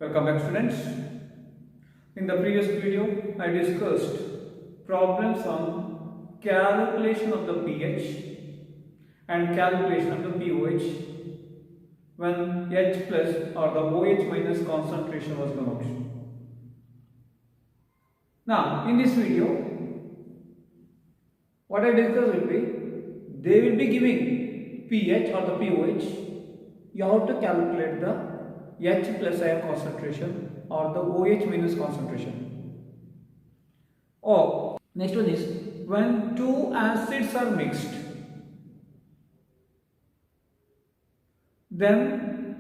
Welcome back, students. In the previous video, I discussed problems on calculation of the pH and calculation of the pOH when H plus or the OH minus concentration was known. Now, in this video, what I discussed will be, they will be giving pH or the pOH. You have to calculate the H plus ion concentration or the OH minus concentration. Or next one is when two acids are mixed, then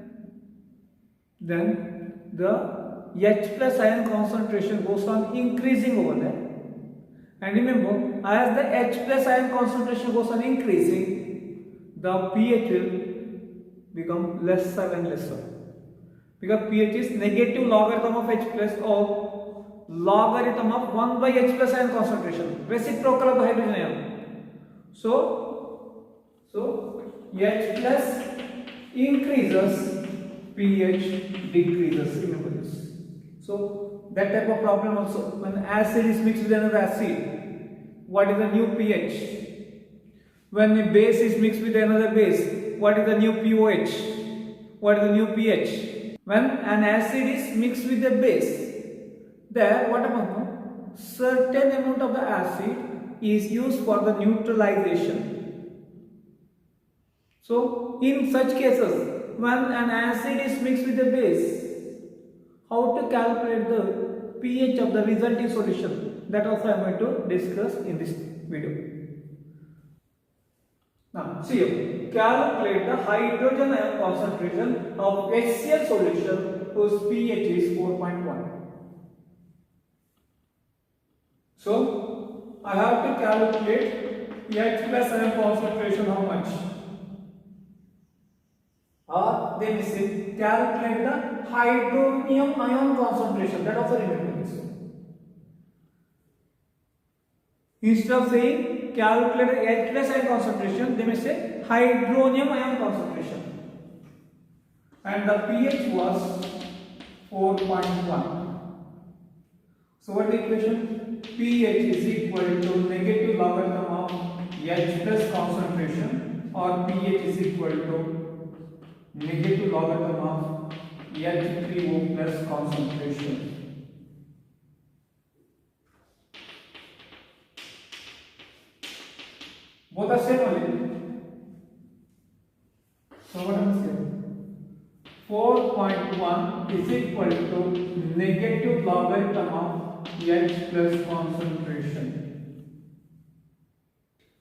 the H plus ion concentration goes on increasing over there. And remember, as the H plus ion concentration goes on increasing, the pH will become lesser and lesser. Because pH is negative logarithm of H plus or logarithm of 1 by H plus ion concentration, reciprocal of the hydrogen ion. So H plus increases, pH decreases. Remember this. So that type of problem also, when acid is mixed with another acid, what is the new pH? When a base is mixed with another base, what is the new pOH? What is the new pH? When an acid is mixed with a base, there what happens? Certain amount of the acid is used for the neutralization. So in such cases, when an acid is mixed with a base, how to calculate the pH of the resulting solution? That also I am going to discuss in this video. Now, see here, calculate the hydrogen ion concentration of HCl solution whose pH is 4.1. So, I have to calculate H plus ion concentration how much? Or they will say calculate the hydronium ion concentration. That also remember this. Instead of saying calculate H plus ion concentration, they may say hydronium ion concentration. And the pH was 4.1. So what is the equation? pH is equal to negative logarithm of H plus concentration, or pH is equal to negative logarithm of H3O plus concentration. Both are same only. So what happens here? 4.1 is equal to negative logarithm of H plus concentration.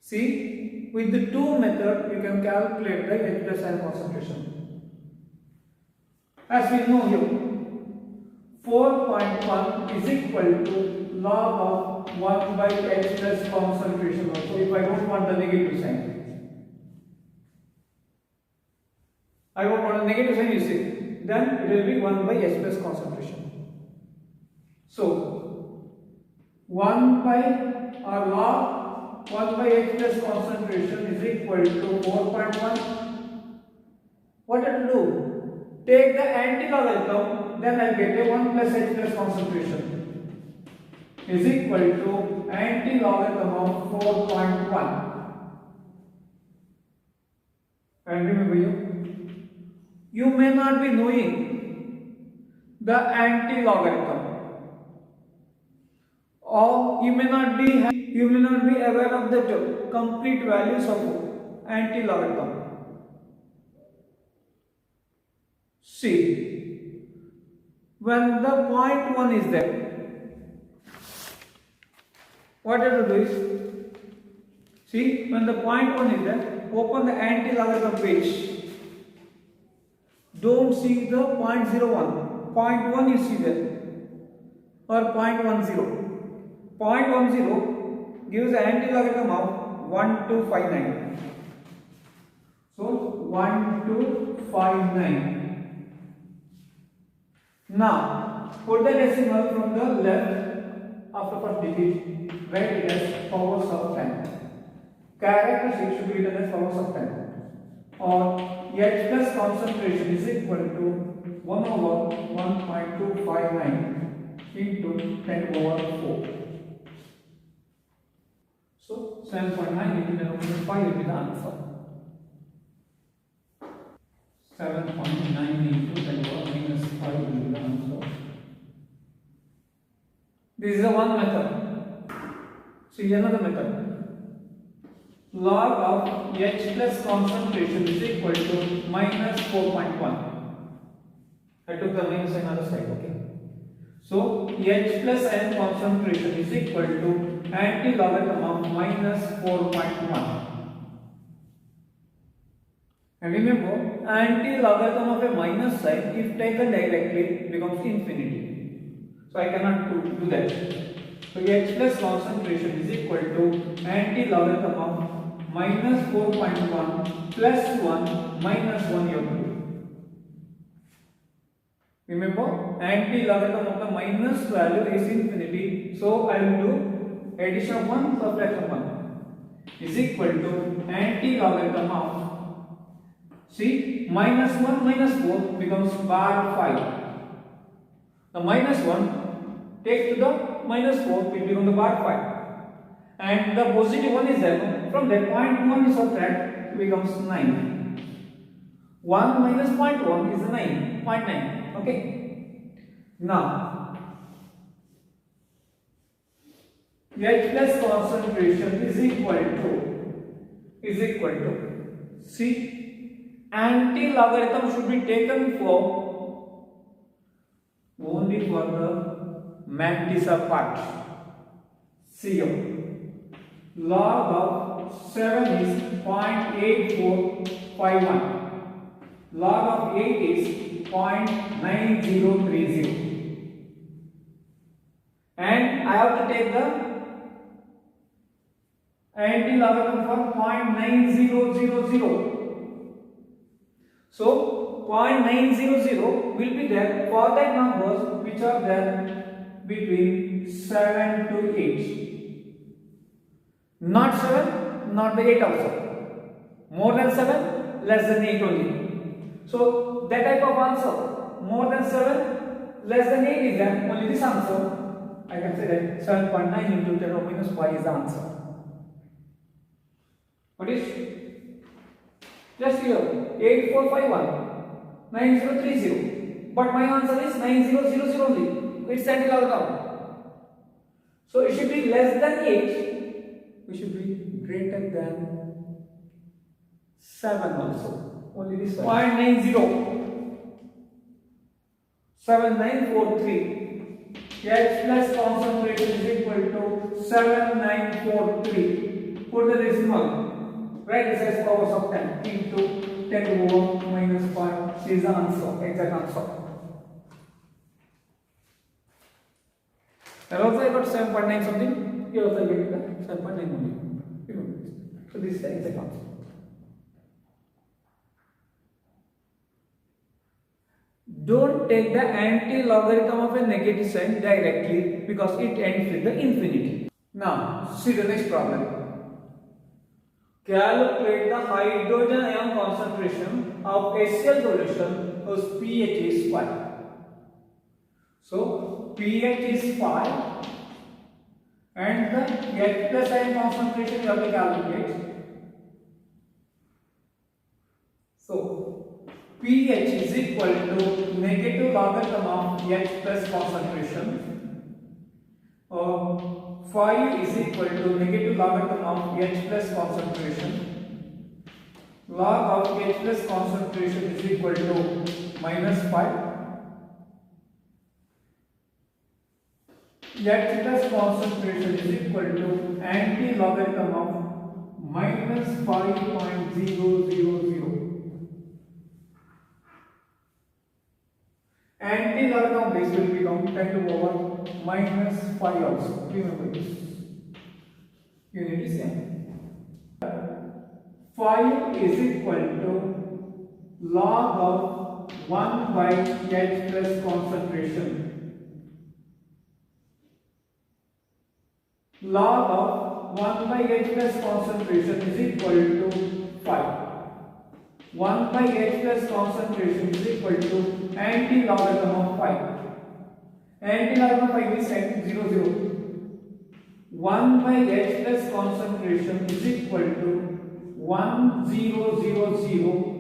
See, with the two method you can calculate the H plus ion concentration. As we know here, 4.1 is equal to log of 1 by H plus concentration also, if I don't want the negative sign. I don't want a negative sign, you see, then it will be 1 by H plus concentration. So 1 by or log 1 by H plus concentration is equal to 4.1. What I have to do? Take the anti-logarithm, then I get a 1 plus H plus concentration is equal to anti-logarithm of 4.1. And remember, you may not be knowing the anti-logarithm, or you may not be aware of the complete values of anti-logarithm. See, when the point 1 is there, what you have to do is, see, when the point 1 is there, open the anti-logarithm page. Don't see the 0.01. Point 1 you see there, or 0.10. 0.10 gives the anti-logarithm of 1259. So 1259. Now put the decimal from the left after first digit, write it as powers of 10. Characteristic should be written as powers of 10. Or H plus concentration is equal to 1 over 1.259 into 10 over 4. So 7.9 into 10 over 5 will be the answer. 7.9 into 10 over minus 5 will be the answer. This is the one method. See another method. Log of H plus concentration is equal to minus 4.1. I took the minus another side, okay. So H plus ion concentration is equal to anti-logarithm of minus 4.1. And remember, anti-logarithm of a minus sign, if taken directly, becomes infinity. So I cannot do that. So H plus concentration is equal to anti-logarithm of minus 4.1 plus 1 minus 1 you have to do. Remember, anti-logarithm of the minus value is infinity. So I will do addition of 1 subtraction of 1 is equal to anti-logarithm of, see, minus 1 minus 4 becomes bar 5. The minus 1 take to the minus 4 will become the bar 5. And the positive 1 is there. From that point 1 is subtract, it becomes 9. 1 minus 0.1 is 9, 0.9. Okay. Now, H plus concentration is equal to, see, anti-logarithm should be taken for only for the mantissa part. CO. Log of 7 is 0.8451. Log of 8 is 0.9030. And I have to take the anti-logarithm for 0.9000. So 0.900 will be there for that numbers which are there between 7 to 8. Not 7, not the 8 also. More than 7, less than 8 only. So that type of answer, more than 7, less than 8 is there, only this answer. I can say that 7.9 into 10 over minus 5 is the answer. What is? Just here, 8451, 9030. But my answer is 9000 only. It's anti-logarithm. So it should be less than 8. We should be greater than 7 also. Only this 0.90. 7943. H plus concentration is equal to 7943. Put the decimal. Write this as powers of 10 into 10 over minus 5. This is the answer, exact answer. And also I got 7.9 something. Here also I get 7.9 only. So this is the exact answer. Don't take the anti-logarithm of a negative sign directly because it ends with the infinity. Now, see the next problem. Calculate the hydrogen ion concentration of HCl solution whose pH is 5. So, pH is 5 and the H plus ion concentration you have to calculate. So, pH is equal to negative logarithm of H plus concentration, or 5 is equal to negative logarithm of H plus concentration. Log of H plus concentration is equal to minus 5. H plus concentration is equal to anti-logarithm of minus 5.000. Anti-logarithm of this will become 10 to the power minus 5 also. Remember this. Unit is same. 5 is equal to log of 1 by H plus concentration. Log of 1 by H plus concentration is equal to 5. 1 by H plus concentration is equal to anti-logarithm of 5. Anti-logarithm of 5 is 0, 0. 1 by H plus concentration is equal to 1, 0, 0, 0.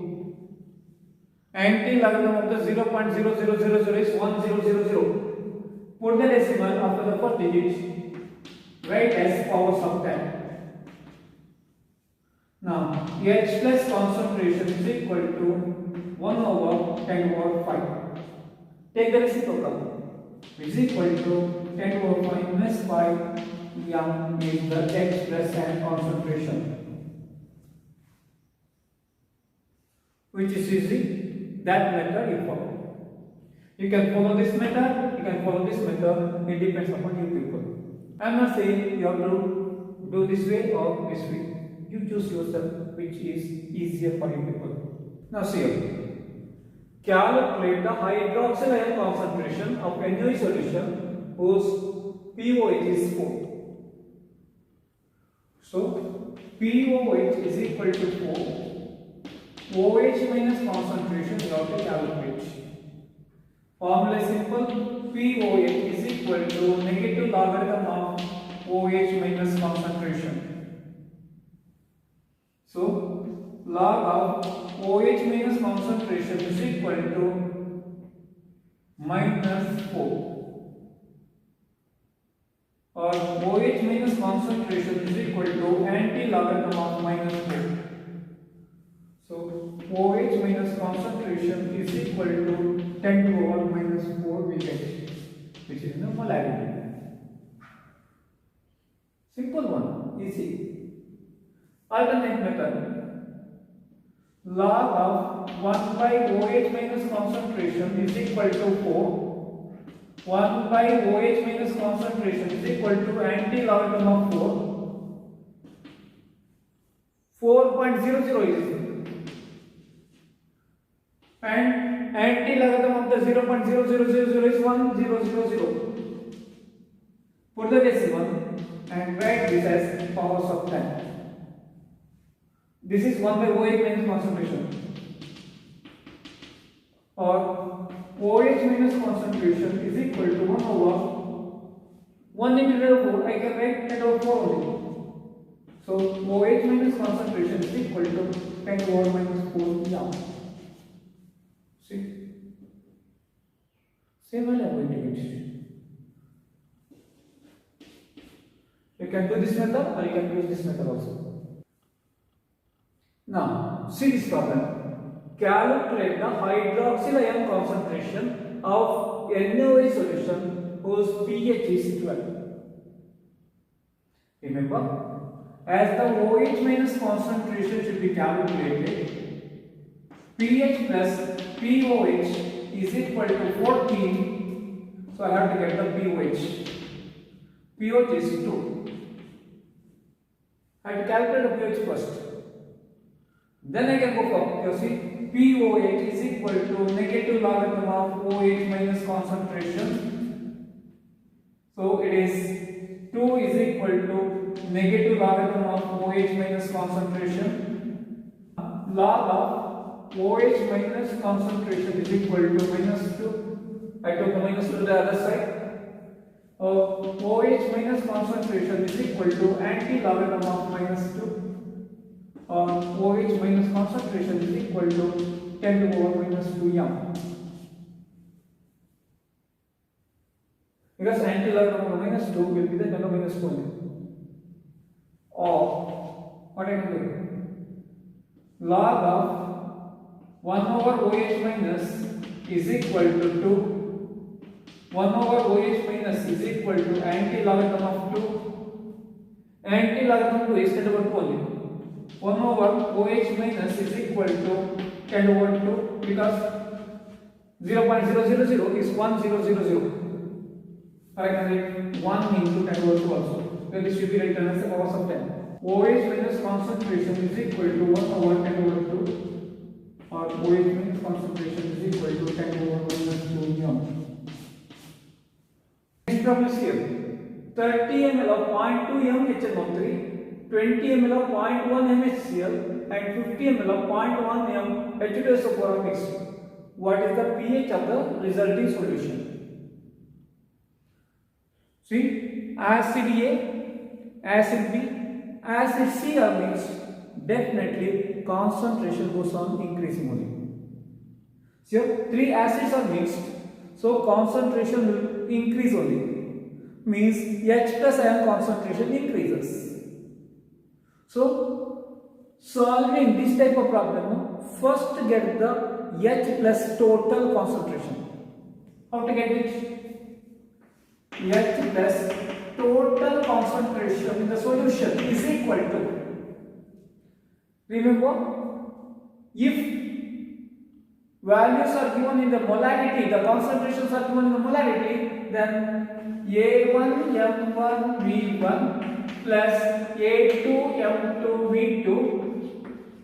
Anti-logarithm of the 0.0000 is 1000. Put the decimal after the first digit, write as powers of 10. Now, H plus concentration is equal to 1 over 10 over 5. Take the reciprocal. Is equal to 10 over 5 minus 5 m is the H plus ion concentration. Which is easy. That method you follow. You can follow this method, you can follow this method. It depends upon you people. I am not saying you have to do this way or this way. You choose yourself which is easier for you people. Now see here. Calculate the hydroxyl ion concentration of NaOH solution whose pOH is 4. So pOH is equal to 4. OH minus concentration you have to calculate. Formula is simple. pOH is equal to negative logarithm of OH minus concentration. So, log of OH minus concentration is equal to minus 4. Or OH minus concentration is equal to anti-logarithm of minus 4. So, OH minus concentration is equal to 10 to the power minus 4 we get, which is the molarity. Simple one, easy. Alternate method. Log of 1 by OH minus concentration is equal to 4. 1 by OH minus concentration is equal to anti-logarithm of 4. 4.00 is. And anti-logarithm of the 0.0000 is 1000. Put the decimal and write this as powers of 10. This is 1 by OH minus concentration. Or OH minus concentration is equal to 1 over 1 into 10 over 4. I can write 10 over 4 only. So OH minus concentration is equal to 10 over minus 4 yeah. See? Same way I am going to get. You can do this method or you can use this method also. Now, see this problem. Calculate the hydroxyl ion concentration of NaOH solution whose pH is 12. Remember, as the OH minus concentration should be calculated, pH plus pOH is equal to 14. So I have to get the pOH. pOH is 2. I have to calculate the pH first. Then I can go for, you see, pOH is equal to negative logarithm of OH minus concentration. So it is 2 is equal to negative logarithm of OH minus concentration. Log of OH minus concentration is equal to minus 2. I took the minus 2 to the other side. OH minus concentration is equal to anti-logarithm of minus 2. OH minus concentration is equal to 10 to the power minus 2 m. Because anti-logarithm of minus 2 will be the 10 to the minus 2. Or what I can do? Log of 1 over OH minus is equal to 2. 1 over OH minus is equal to anti-logarithm of 2. Anti-logarithm of 2 is 10 over 2 only. 1 over OH minus is equal to 10 over 2 because 0.000 is 1000. I can write 1 into 10 over 2 also. Then this should be written as the powers of 10. OH minus concentration is equal to 1 over 10 over 2. Or OH minus concentration is equal to 10 over minus 2 m. Next problem is here. 30 ml of 0.2 m HNO3, 20 ml of 0.1 MHCl and 50 ml of 0.1 m H2SO4 are mixed. What is the pH of the resulting solution? See, acid A, acid B, acid C are mixed. Definitely concentration goes on increasing only. So 3 acids are mixed, so concentration will increase only. Means H plus ion concentration increases. So solving this type of problem, first get the H plus total concentration. How to get it? H plus total concentration in the solution is equal to, remember, if values are given in the molarity, the concentrations are given in the molarity, then A1 M1 V1 plus A2 M2 V2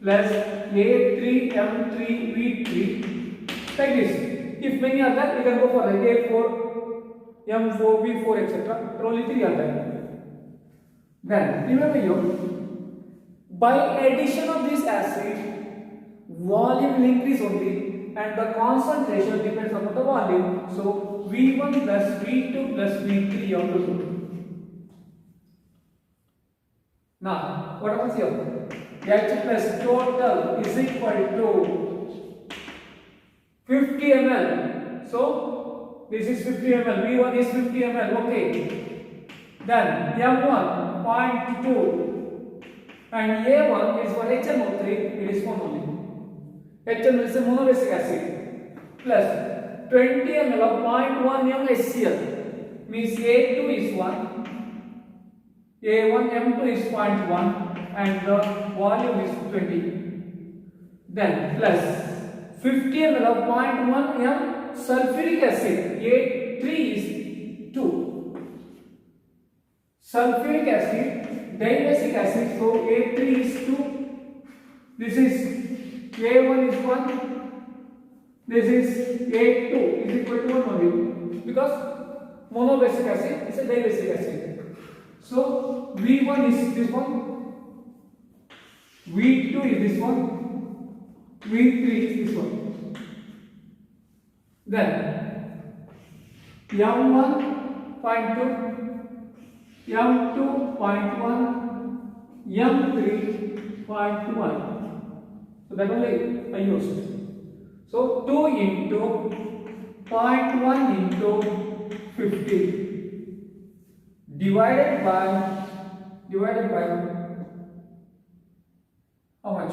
plus A3 M3 V3, like this. If many are there, you can go for like A4 M4 V4 etc. Only 3 are there. Then remember you, by addition of this acid, volume will increase only and the concentration depends upon the volume. So V1 plus V2 plus V3 you have to do. Now what happens here? H plus total is equal to 50 ml. So this is 50 ml. V1 is 50 ml. Okay. Then M1 0.2 and A1 is for HNO3. It is one only. HNO is a monobasic acid plus 20 ml of 0.1 m HCl, means A2 is 1, A1 M2 is 0.1 and the volume is 20. Then plus 50 ml of 0.1 m sulfuric acid, A3 is 2. Sulfuric acid, dimesic acid, so A3 is 2. This is A1 is 1, this is A2 is equal to 1 only, because monobasic acid is a dibasic acid. So V1 is this one, V2 is this one, V3 is this one. Then M1.2, M2.1, M3.1. So that only I used. So 2 into 0.1 into 50 divided by how much?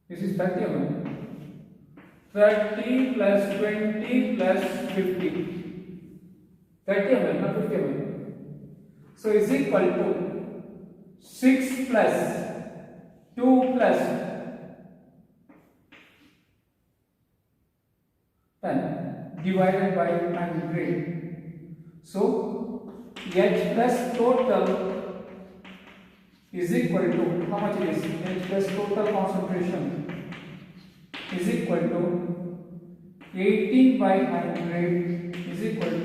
This is 30 ml. 30 plus 20 plus 50. 30 ml, not 50 ml. So is equal to 6 plus 2 plus 10 divided by 100. So H plus total is equal to, how much it is? H plus total concentration is equal to 18 by 100 is equal to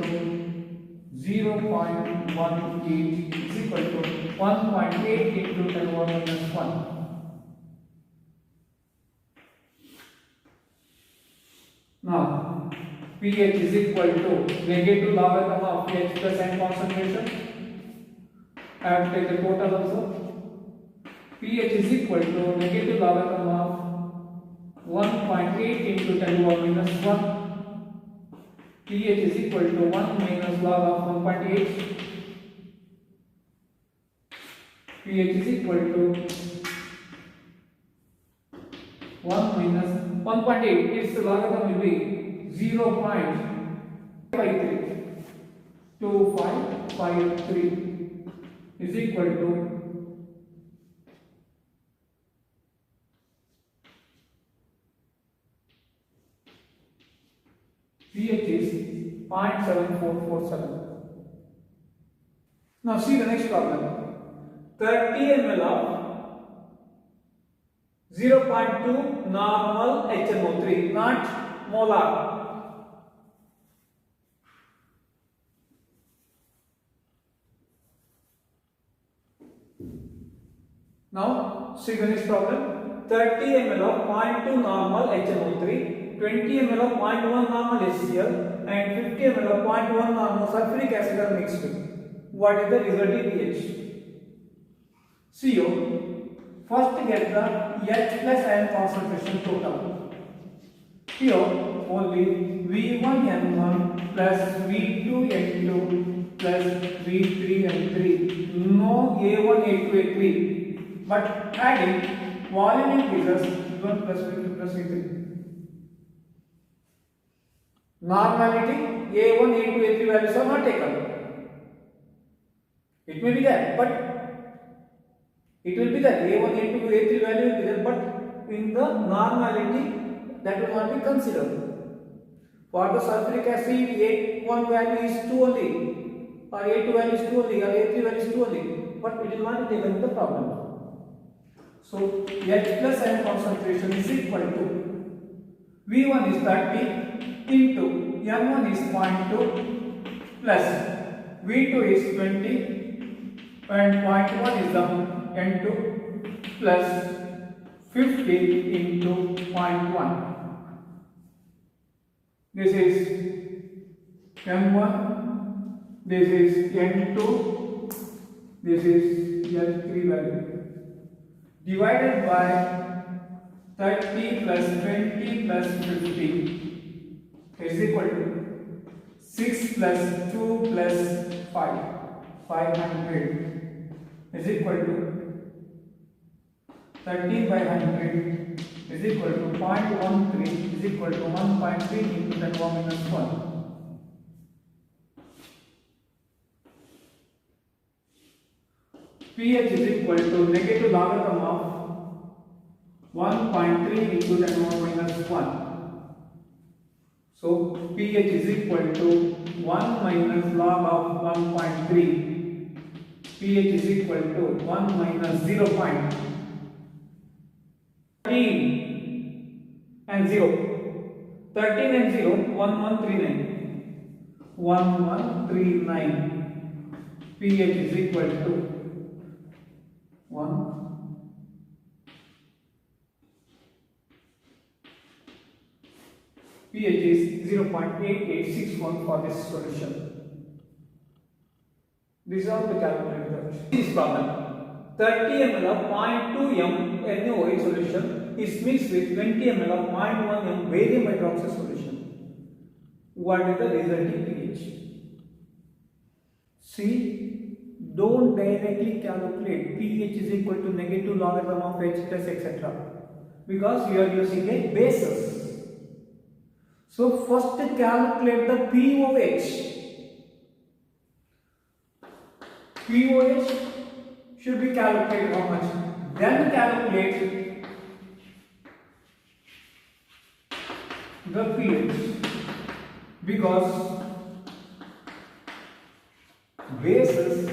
0.18 is equal to 1.8 into 10 power minus 1. Now pH is equal to negative logarithm of pH plus ion concentration. I have to take the total also. pH is equal to negative logarithm of 1.8 into 10 power minus 1. pH is equal to 1 minus log of 1.8. pH is equal to 1 minus 1.8, its logarithm will be 0.53. 2553 is equal to pH is 0.7447. Now see the next problem. 30 ml of 0.2 normal HNO3, not molar. Now see the next problem. 30 ml of 0.2 normal HNO3, 20 ml of 0.1 normal HCl and 50 ml of 0.1 normal sulfuric acid are mixed. What is the resulting pH? CO. First get the H plus ion concentration total. Here only V1N1 plus V2N2 plus V3N3. No A1, A2, A3. But adding volume increases V1 plus V2 plus V3. Normality A1, A2, A3 values are not taken. It may be there, but it will be there. A1, A2, A3 value will be there, but in the normality that will not be considered. For the sulfuric acid, A1 value is 2 only, or A2 value is 2 only, or A3 value is 2 only, but it will not be taken in the problem. So H plus ion concentration is equal to V1 is 30 into N1 is 0.2 plus V2 is 20 and 0.1 is the N2 plus 50 into 0.1. This is N1, this is N2, this is N3 value. Divided by 30 plus 20 plus 50 is equal to 6 plus 2 plus 5, 500 is equal to 13 by 100 is equal to 0.13 is equal to 1.3 into 10 power minus 1. pH is equal to negative logarithm of 1.3 into 10 power minus 1. So pH is equal to 1 minus log of 1.3. pH is equal to 1 minus 0.13 and 0. 13 and 0, 1139. 1139. pH is equal to 1. pH is 0.8861 for this solution. These are the calculated. This problem. 30 ml of 0.2 m NaOH solution is mixed with 20 ml of 0.1 m barium hydroxide solution. What is the resulting pH? See, don't directly calculate pH is equal to negative logarithm of H plus etc. because we are using a basis. So first calculate the pOH. pOH should be calculated how much? Then calculate the pH because basis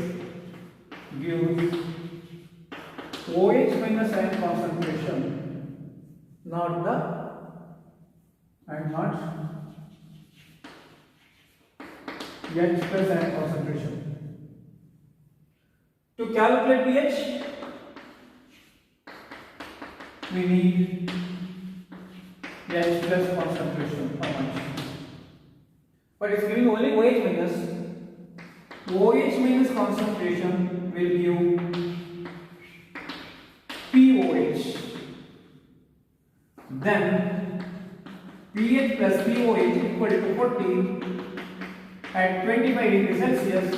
gives OH minus ion concentration, not the and not H plus ion concentration. To calculate pH, we need H plus concentration. How much? But it's giving only OH minus concentration will give pOH. Then pH plus pOH equal to 40 at 25 degrees Celsius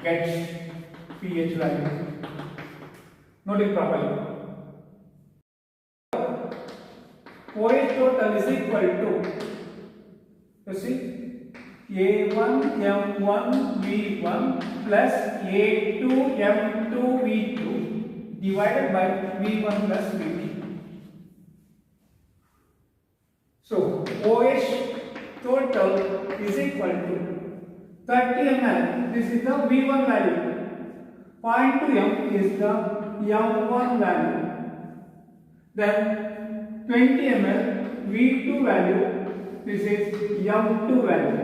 gets pH value. Note it properly. OH total is equal to, you see, A1 M1 V1 plus A2 M2 V2 divided by V1 plus V2. So OH total is equal to 30 ml. This is the V1 value. 0.2 m is the M1 value. Then 20 ml V2 value. This is M2 value.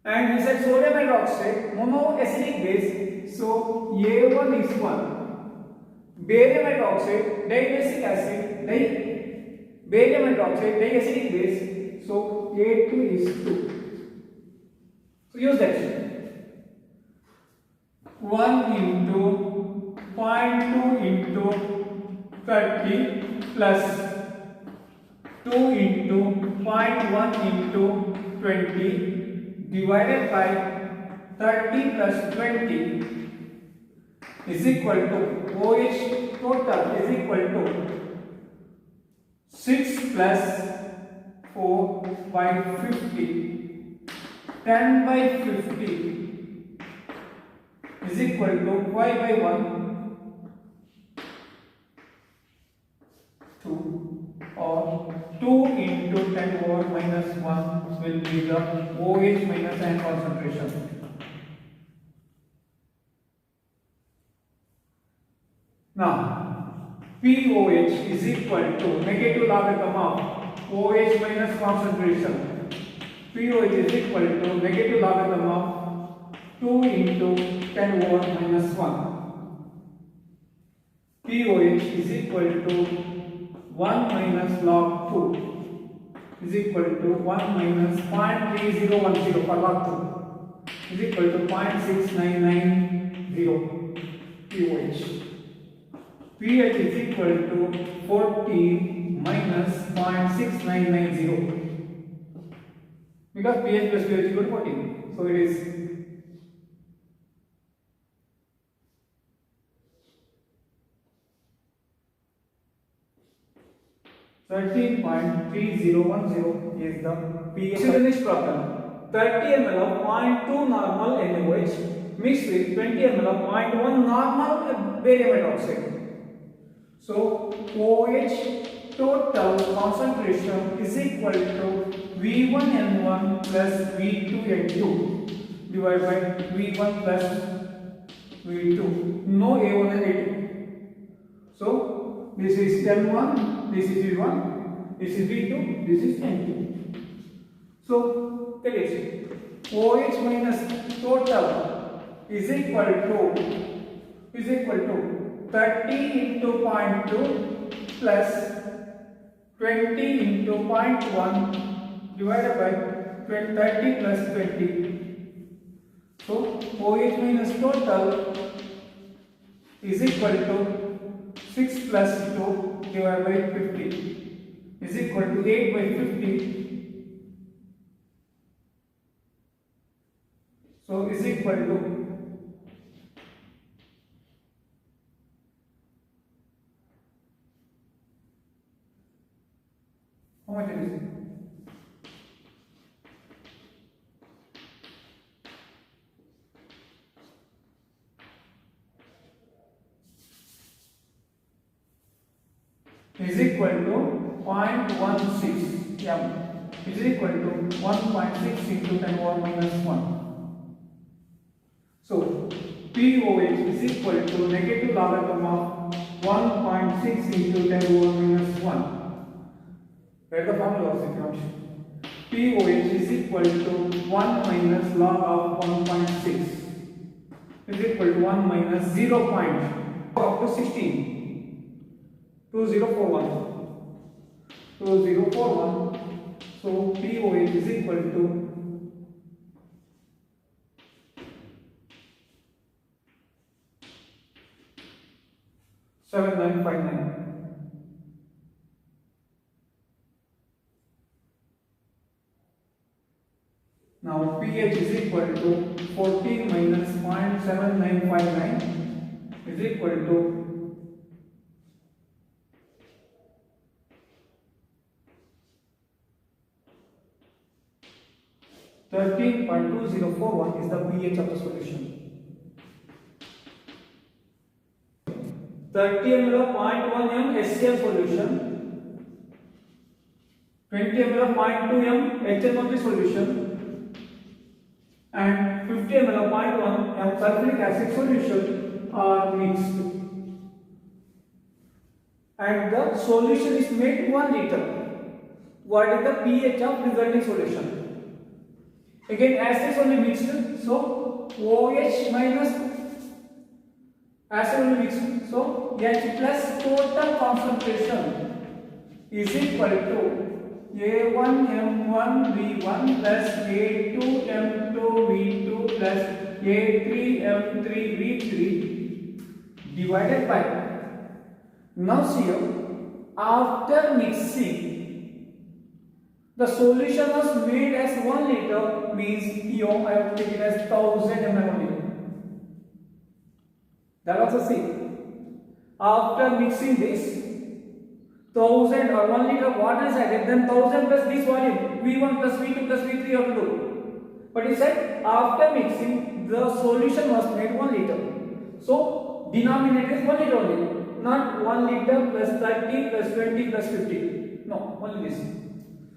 And we said sodium hydroxide monoacidic base. So A1 is 1. barium hydroxide, diacetic acid, barium hydroxide, diacetic base. So A2 is 2. So use that. 1 into 0.2 into 30 plus 2 into 0.1 into 20 divided by 30 plus 20 is equal to OH total is equal to 6 plus 4 by 50. 10 by 50 is equal to 5 by 1 2, or 2 into 10 over minus 1 will be the OH minus ion concentration. Now POH is equal to negative logarithm of OH minus concentration. POH is equal to negative logarithm of 2 into 10 over minus 1. POH is equal to 1 minus log 2 is equal to 1 minus 0.3010 for log 2 is equal to 0.6990 POH. pH is equal to 40 minus 0.6990 because pH plus pH is equal to 14. So it is 13.3010 is the pH. So the next problem, 30 ml of 0.2 normal NaOH mixed with 20 ml of 0.1 normal barium hydroxide. So OH total concentration is equal to V1N1 plus V2N2 divided by V1 plus V2. No A1 and A2. So this is N1, this is V1, this is V2, this is N2. So it is OH minus total is equal to 30 into 0.2 plus 20 into 0.1 divided by 30 plus 20. So OH minus total is equal to 6 plus 2 divided by 50 is equal to 8 by 50. So is equal to how much is it? Is equal to 0.16 m is equal to 1.6 into 10 power minus 1. So POH is equal to negative logarithm of 1.6 into 10 power minus 1. Write the formula of sequence. POH is equal to 1 minus log of 1.6 is equal to 1 minus 0. Up to 16. 2041. So POH is equal to 7959. Now pH is equal to 14 minus 0.7959 is equal to 13.2041 is the pH of the solution. 30 ml of 0.1 m HCl solution, 20 ml of 0.2 m HNO3 solution, and 50 ml of 0.1 m sulfuric acid solution are mixed. And the solution is made 1 liter. What is the pH of resulting solution? Again, acid is only mixed, so OH minus acid will mix. So H plus total concentration is equal to A1M1V1 plus A2M2V2 plus A3M3V3 divided by, now see here, after mixing the solution was made as 1 liter, means here I have taken as 1000 ml only. That also see, after mixing this 1000 or 1 liter water is added, then 1000 plus this volume V1 plus V2 plus V3 or 2. But it said after mixing the solution was made 1 liter. So denominator is 1 liter only, not 1 liter plus 30 plus 20 plus 50. No, only this.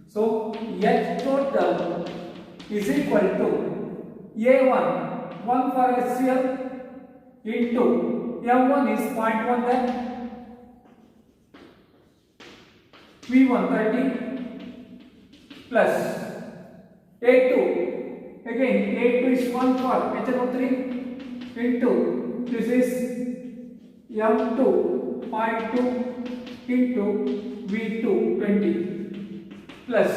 So H total is equal to A1, 1 for HCl, into M1 is 0.1 there, V1 30 plus A2, again A2 is 1 for HNO3 into this is M2 0.2 into V2 20 plus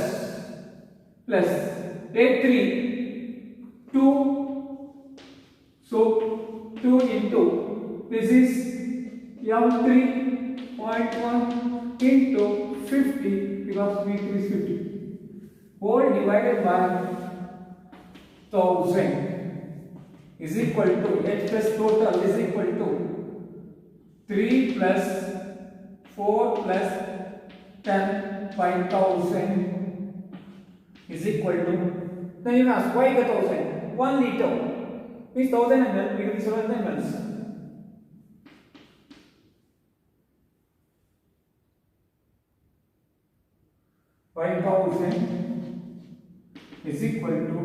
A3 2, so 2 into this is M3.1 into 50 because V3 is 50 whole divided by 1000 is equal to H plus total is equal to 3 plus 4 plus 10 by 1000 is equal to, then you ask why the 1000? 1 liter means 1000 ml, we can solve the mLs. By 1000 is equal to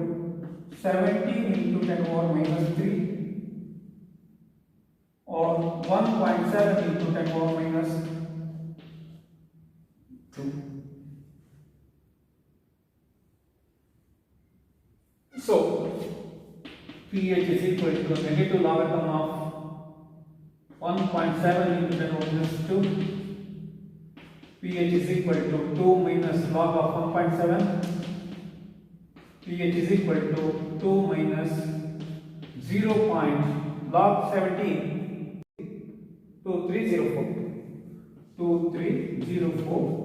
17 into 10 power minus 3 or 1.7 into 10 power minus 2. So pH is equal to the negative logarithm of 1.7 into 10 power minus 2. pH is equal to 2 minus log of 1.7. pH is equal to 2 minus 0. Log 17 2304. 2304.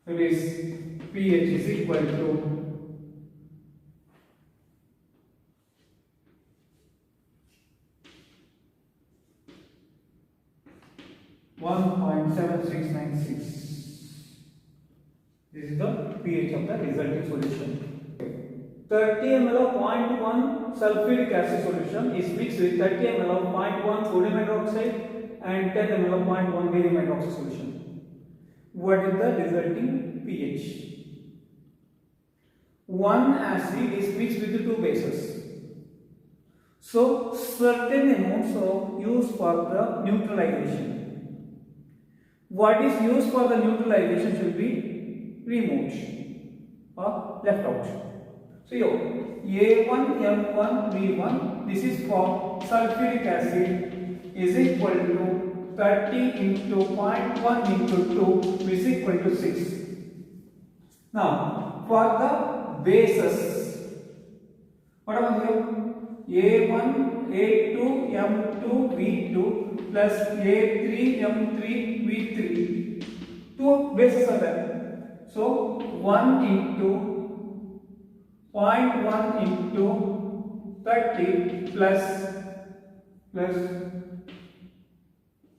So this pH is equal to 1.7696. This is the pH of the resulting solution. 30 ml of 0.1 sulfuric acid solution is mixed with 30 ml of 0.1 sodium hydroxide and 10 ml of 0.1 barium hydroxide solution. What is the resulting pH? One acid is mixed with the two bases. So certain amounts are used for the neutralization. What is used for the neutralization should be removed or left out. So here A1M1V1, this is for sulfuric acid, is equal to 30 into 0.1 into 2 is equal to 6. Now for the bases, what about here? A1, A2, M2, V2 plus A3, M3, V3. Two bases are there. So 1 into 0.1 into 30 plus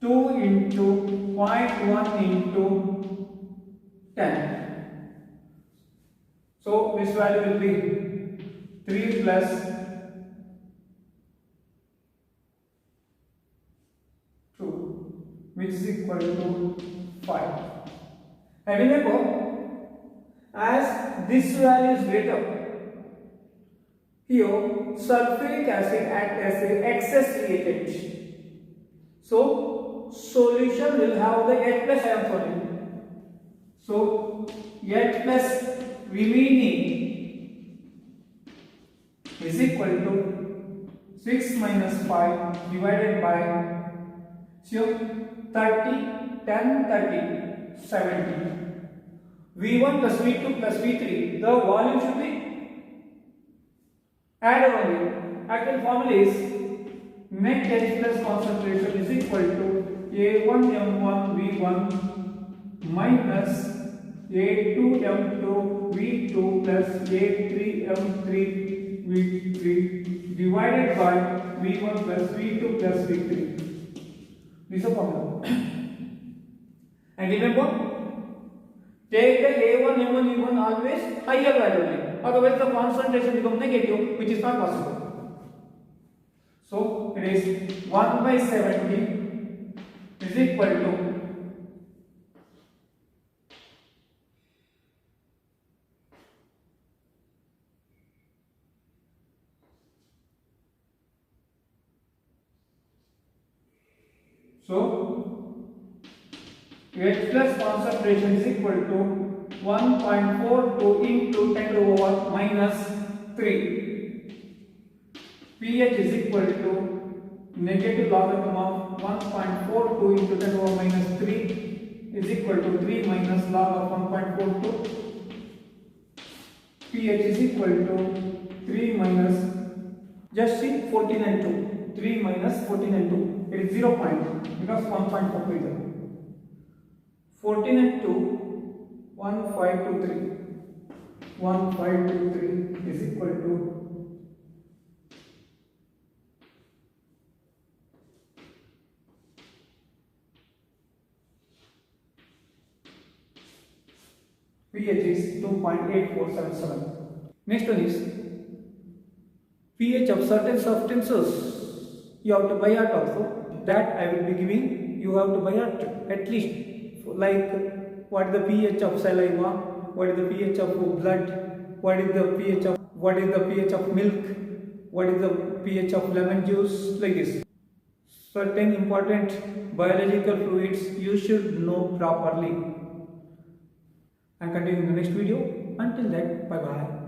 2 into 0.1 into 10. So this value will be 3 plus 2, which is equal to 5. And remember, as this value is greater, here sulfuric acid acts as an excess reagent. So solution will have the H plus ion solid. So H plus remaining is equal to 6 minus 5 divided by, so 30, 10, 30, 70. V1 plus V2 plus V3, the volume should be added only. Actual formula is net H plus concentration is equal to A1M1 V1 minus A2M2 V2 plus A3M3 V3 divided by V1 plus V2 plus V3. This is the formula. And remember, take the A1, M1, V1 always higher value only. Otherwise the concentration becomes negative, which is not possible. So it is 1 by 70 is equal to H plus concentration is equal to 1.42 into 10 to the power minus 3. pH is equal to negative logarithm of 1.42 into 10 to the power minus 3 is equal to 3 minus log of 1.42. pH is equal to 3 minus, just see 14 and 2. 3 minus 14 and 2. It is 0 point because 1.42 is there. 14 and 2, 1523. 1523 is equal to pH is 2.8477. Next one is pH of certain substances. You have to buy out also. That I will be giving. You have to buy out at least. Like what is the pH of saliva, what is the pH of blood, what is the pH of milk, what is the pH of lemon juice, like this. Certain important biological fluids you should know properly. And continue in the next video. Until then, bye bye.